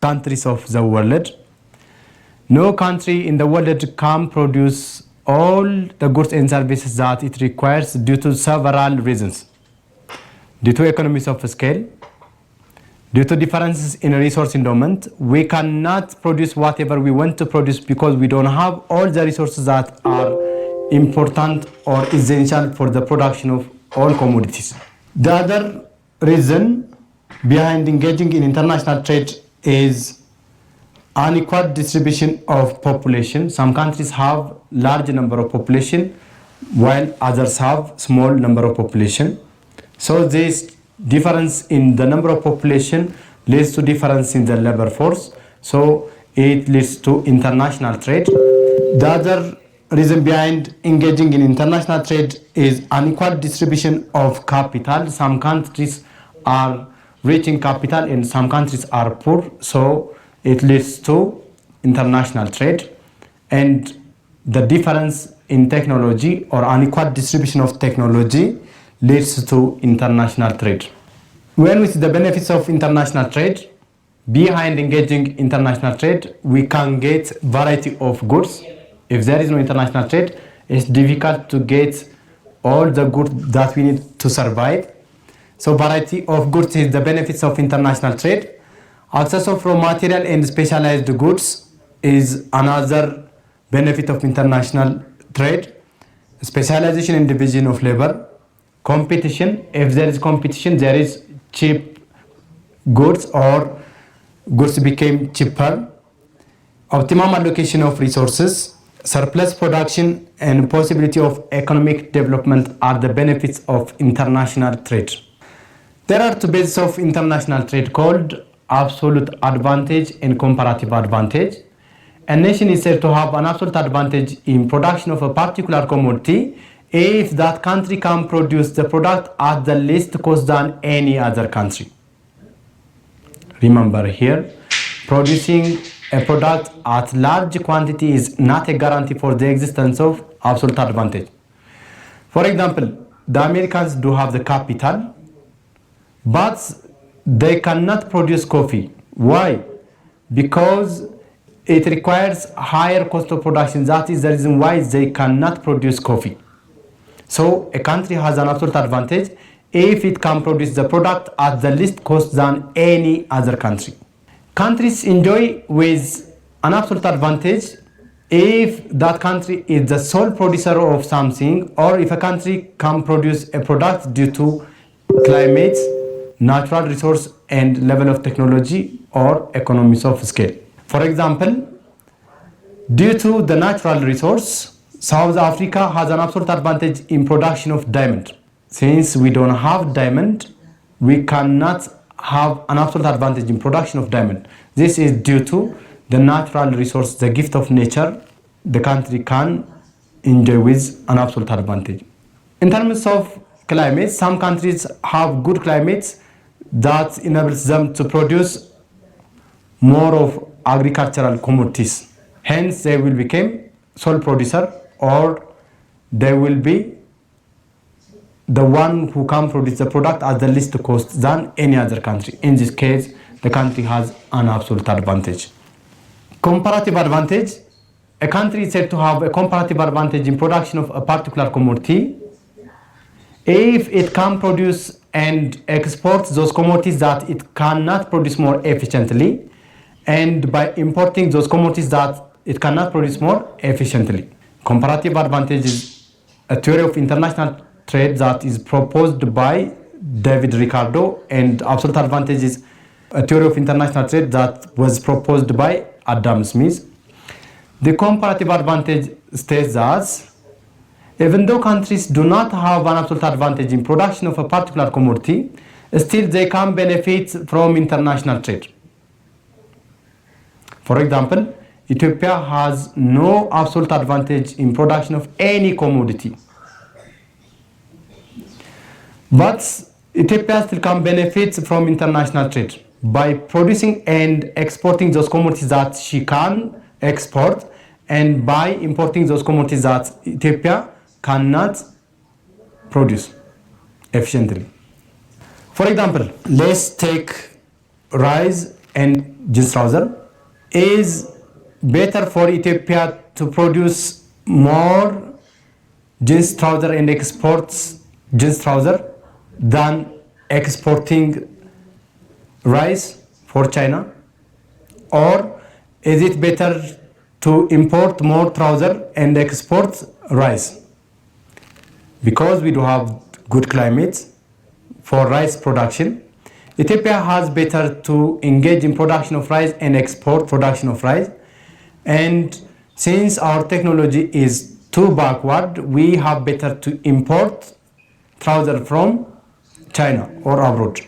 countries of the world. No country in the world can produce all the goods and services that it requires due to several reasons. Due to economies of scale, due to differences in resource endowment, we cannot produce whatever we want to produce because we don't have all the resources that are important or essential for the production of all commodities. The other reason behind engaging in international trade is unequal distribution of population. Some countries have large number of population while others have small number of population. So this difference in the number of population leads to difference in the labor force. So it leads to international trade. The other reason behind engaging in international trade is unequal distribution of capital. Some countries are rich in capital and some countries are poor. So it leads to international trade. And the difference in technology or unequal distribution of technology leads to international trade. When we see the benefits of international trade, behind engaging international trade, we can get variety of goods. If there is no international trade, it's difficult to get all the goods that we need to survive. So variety of goods is the benefits of international trade. Access of raw material and specialized goods is another benefit of international trade. Specialization and division of labor. Competition, if there is competition, there is cheap goods or goods became cheaper. Optimum allocation of resources, surplus production, and possibility of economic development are the benefits of international trade. There are two bases of international trade called absolute advantage and comparative advantage. A nation is said to have an absolute advantage in production of a particular commodity if that country can produce the product at the least cost than any other country. Remember here, producing a product at large quantity is not a guarantee for the existence of absolute advantage. For example, the Americans do have the capital, but they cannot produce coffee. Why? Because it requires higher cost of production. That is the reason why they cannot produce coffee. So a country has an absolute advantage if it can produce the product at the least cost than any other country. Countries enjoy with an absolute advantage if that country is the sole producer of something, or if a country can produce a product due to climate, natural resource, and level of technology or economies of scale. For example, due to the natural resource, South Africa has an absolute advantage in production of diamond. Since we don't have diamond, we cannot have an absolute advantage in production of diamond. This is due to the natural resource, the gift of nature, the country can enjoy with an absolute advantage. In terms of climate, some countries have good climates that enables them to produce more of agricultural commodities. Hence, they will become sole producer, or they will be the one who can produce the product at the least cost than any other country. In this case, the country has an absolute advantage. Comparative advantage. A country is said to have a comparative advantage in production of a particular commodity if it can produce and export those commodities that it cannot produce more efficiently, and by importing those commodities that it cannot produce more efficiently. Comparative advantage is a theory of international trade that is proposed by David Ricardo, and absolute advantage is a theory of international trade that was proposed by Adam Smith. The comparative advantage states that even though countries do not have an absolute advantage in production of a particular commodity, still they can benefit from international trade. For example, Ethiopia has no absolute advantage in production of any commodity. But Ethiopia still can benefit from international trade by producing and exporting those commodities that she can export, and by importing those commodities that Ethiopia cannot produce efficiently. For example, let's take rice and jeans trouser. Is better for Ethiopia to produce more jeans trouser and exports jeans trouser than exporting rice for China? Or is it better to import more trouser and export rice? Because we do have good climates for rice production, Ethiopia has better to engage in production of rice and export production of rice. And since our technology is too backward, we have better to import trouser from China or abroad.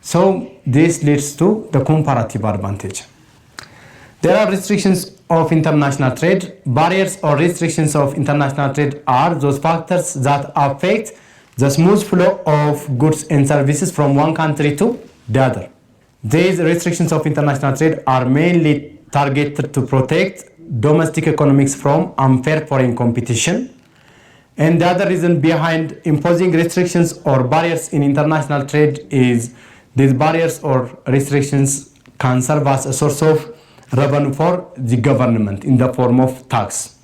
So this leads to the comparative advantage. There are restrictions of international trade. Barriers or restrictions of international trade are those factors that affect the smooth flow of goods and services from one country to the other. These restrictions of international trade are mainly targeted to protect domestic economics from unfair foreign competition. And the other reason behind imposing restrictions or barriers in international trade is these barriers or restrictions can serve as a source of revenue for the government in the form of tax.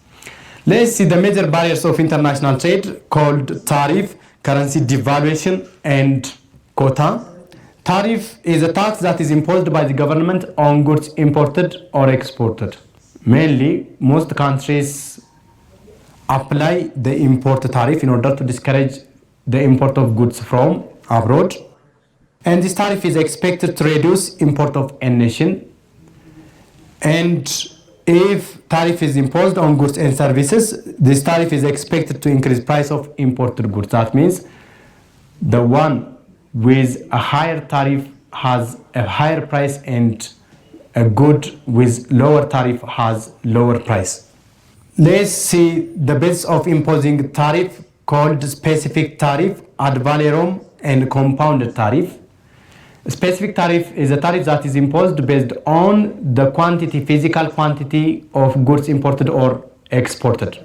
Let's see the major barriers of international trade called tariff, currency devaluation, and quota. Tariff is a tax that is imposed by the government on goods imported or exported. Mainly, most countries apply the import tariff in order to discourage the import of goods from abroad. And this tariff is expected to reduce import of a nation. And if tariff is imposed on goods and services, this tariff is expected to increase price of imported goods. That means the one with a higher tariff has a higher price and a good with lower tariff has lower price. Let's see the basis of imposing tariff called specific tariff, ad valorem, and compounded tariff. Specific tariff is a tariff that is imposed based on the quantity, physical quantity of goods imported or exported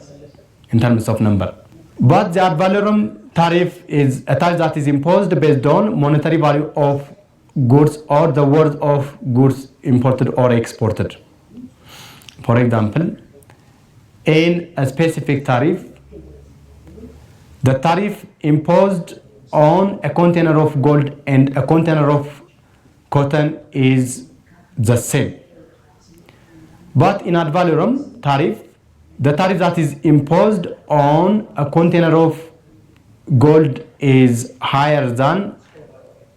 in terms of number. But the ad valorem tariff is a tariff that is imposed based on monetary value of goods or the worth of goods imported or exported. For example, in a specific tariff, the tariff imposed on a container of gold and a container of cotton is the same. But in ad valorem tariff, the tariff that is imposed on a container of gold is higher than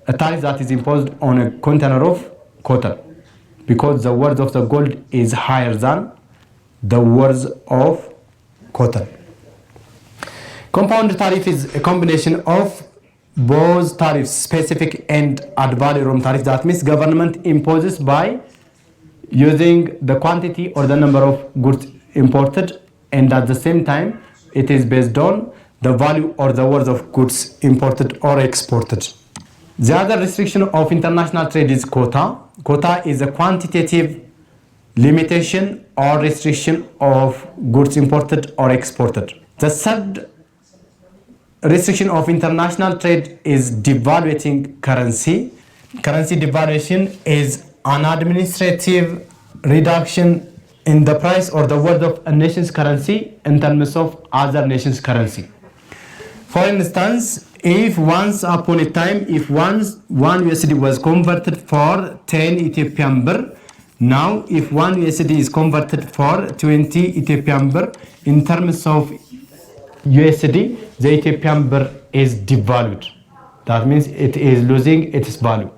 a tariff that is imposed on a container of cotton, because the worth of the gold is higher than the worth of cotton. Compound tariff is a combination of both tariffs, specific and ad valorem tariff. That means government imposes by using the quantity or the number of goods imported, and at the same time it is based on the value or the worth of goods imported or exported. The other restriction of international trade is quota. Quota is a quantitative limitation or restriction of goods imported or exported. The third restriction of international trade is devaluating currency. Currency devaluation is an administrative reduction in the price or the worth of a nation's currency in terms of other nation's currency. For instance, if once upon a time, if once one USD was converted for 10 Ethiopian birr, now if one USD is converted for 20 Ethiopian birr, in terms of USD, the Ethiopian birr is devalued. That means it is losing its value.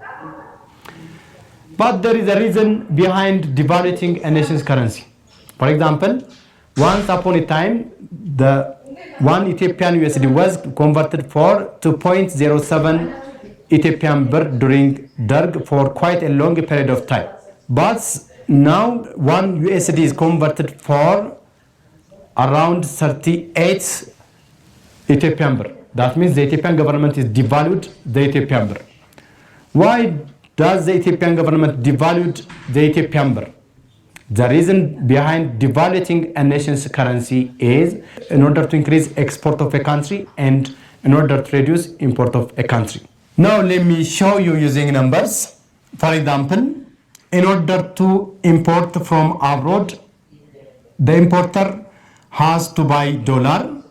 But there is a reason behind devaluing a nation's currency. For example, once upon a time, the one Ethiopian USD was converted for 2.07 Ethiopian birr during Derg for quite a long period of time. But now one USD is converted for around 38 Ethiopian birr. That means the Ethiopian government is devalued the Ethiopian birr. Why does the Ethiopian government devalued the Ethiopian birr? The reason behind devaluing a nation's currency is in order to increase export of a country and in order to reduce import of a country. Now let me show you using numbers. For example, in order to import from abroad, the importer has to buy dollar,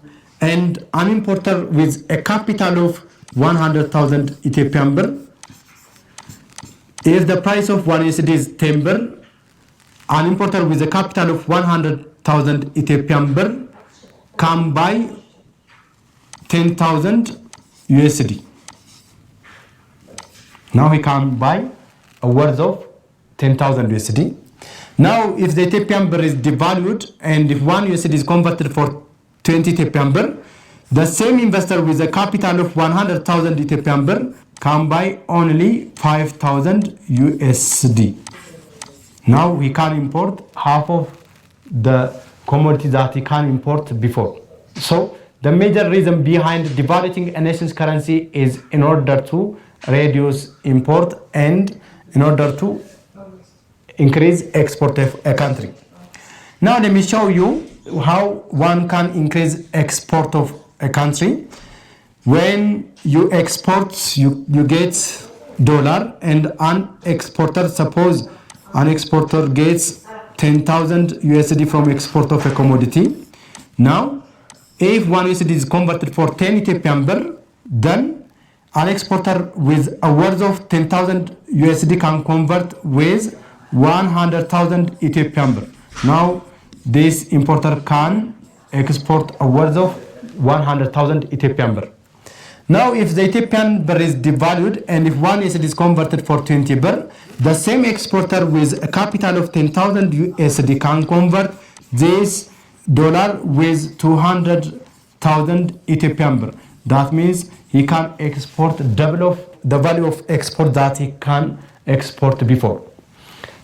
and an importer with a capital of 100,000 Ethiopian birr, if the price of 1 USD is 10 birr, an importer with a capital of 100,000 Ethiopian birr can buy 10,000 USD. Now he can buy a worth of 10,000 USD. Now, if the Ethiopian birr is devalued and if 1 USD is converted for 20 Ethiopian birr, the same investor with a capital of 100,000 Ethiopian birr can buy only 5,000 USD. Now he can import half of the commodity that he can import before. So the major reason behind devaluing a nation's currency is in order to reduce import and in order to increase export of a country. Now let me show you how one can increase export of a country. When you export, you get dollar, and an exporter, suppose an exporter gets 10,000 USD from export of a commodity. Now, if 1 USD is converted for 10 Ethiopian birr, then an exporter with a worth of 10,000 USD can convert with 100,000 Ethiopian birr. Now, this importer can export a worth of 100,000 Ethiopian birr. Now, if the Ethiopian birr is devalued and if 1 USD is converted for 20 birr, the same exporter with a capital of 10,000 USD can convert this dollar with 200,000 Ethiopian birr. That means he can export double of the value of export that he can export before.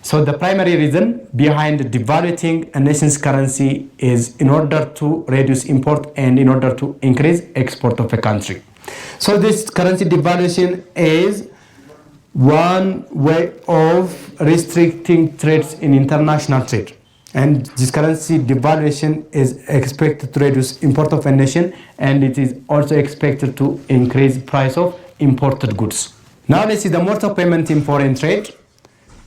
So the primary reason behind devaluing a nation's currency is in order to reduce import and in order to increase export of a country. So this currency devaluation is one way of restricting trades in international trade. And this currency devaluation is expected to reduce import of a nation, and it is also expected to increase price of imported goods. Now let's see the mode of payment in foreign trade.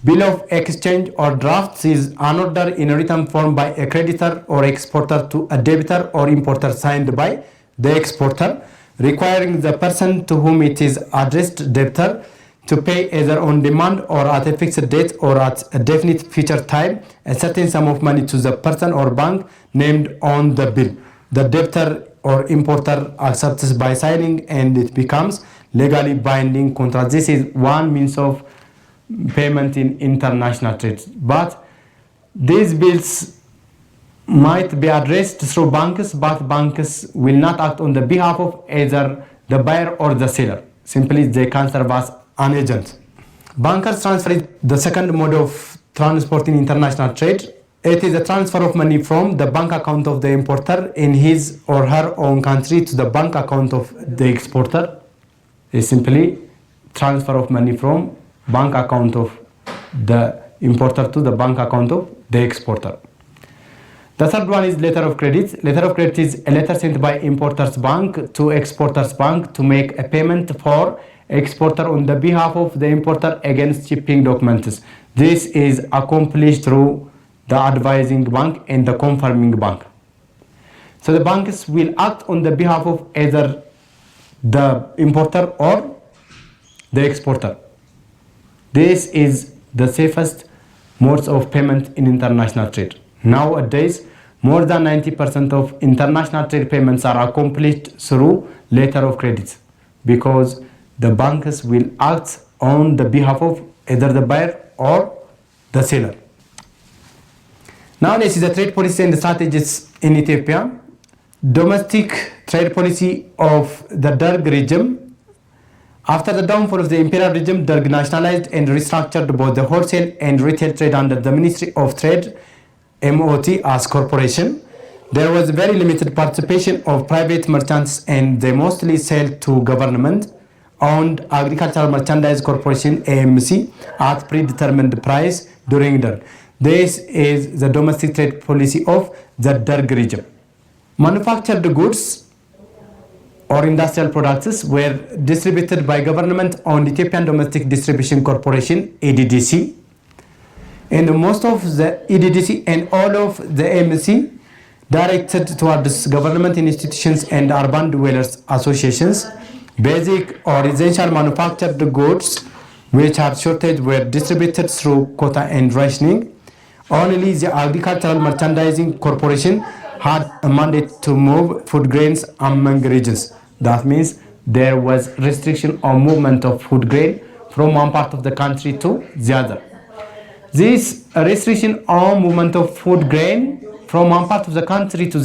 Bill of exchange or drafts is an order in a written form by a creditor or exporter to a debtor or importer signed by the exporter, requiring the person to whom it is addressed, debtor, to pay either on demand or at a fixed date or at a definite future time a certain sum of money to the person or bank named on the bill. The debtor or importer accepts by signing and it becomes legally binding contract. This is one means of payment in international trade. But these bills might be addressed through banks, but banks will not act on the behalf of either the buyer or the seller. Simply, they can serve as an agent. Bankers transfer is the second mode of transport in international trade. It is a transfer of money from the bank account of the importer in his or her own country to the bank account of the exporter. It's simply transfer of money from bank account of the importer to the bank account of the exporter. The third one is letter of credit. Letter of credit is a letter sent by importer's bank to exporter's bank to make a payment for exporter on the behalf of the importer against shipping documents. This is accomplished through the advising bank and the confirming bank. So the banks will act on the behalf of either the importer or the exporter. This is the safest modes of payment in international trade. Nowadays, more than 90% of international trade payments are accomplished through letter of credit because the banks will act on the behalf of either the buyer or the seller. Now, this is the trade policy and the strategies in Ethiopia. Domestic trade policy of the Derg regime. After the downfall of the imperial regime, Derg nationalized and restructured both the wholesale and retail trade under the Ministry of Trade, MOT, as corporation. There was very limited participation of private merchants and they mostly sell to government-owned Agricultural Merchandise Corporation, AMC, at predetermined price during Derg. This is the domestic trade policy of the Derg regime. Manufactured goods or industrial products were distributed by government-owned Ethiopian Domestic Distribution Corporation, EDDC. And most of the EDDC and all of the AMC directed towards government institutions and urban dwellers associations. Basic or essential manufactured goods which are shortage were distributed through quota and rationing. Only the Agricultural Merchandising Corporation had a mandate to move food grains among regions. That means there was restriction on movement of food grain from one part of the country to the other. This restriction on movement of food grain from one part of the country to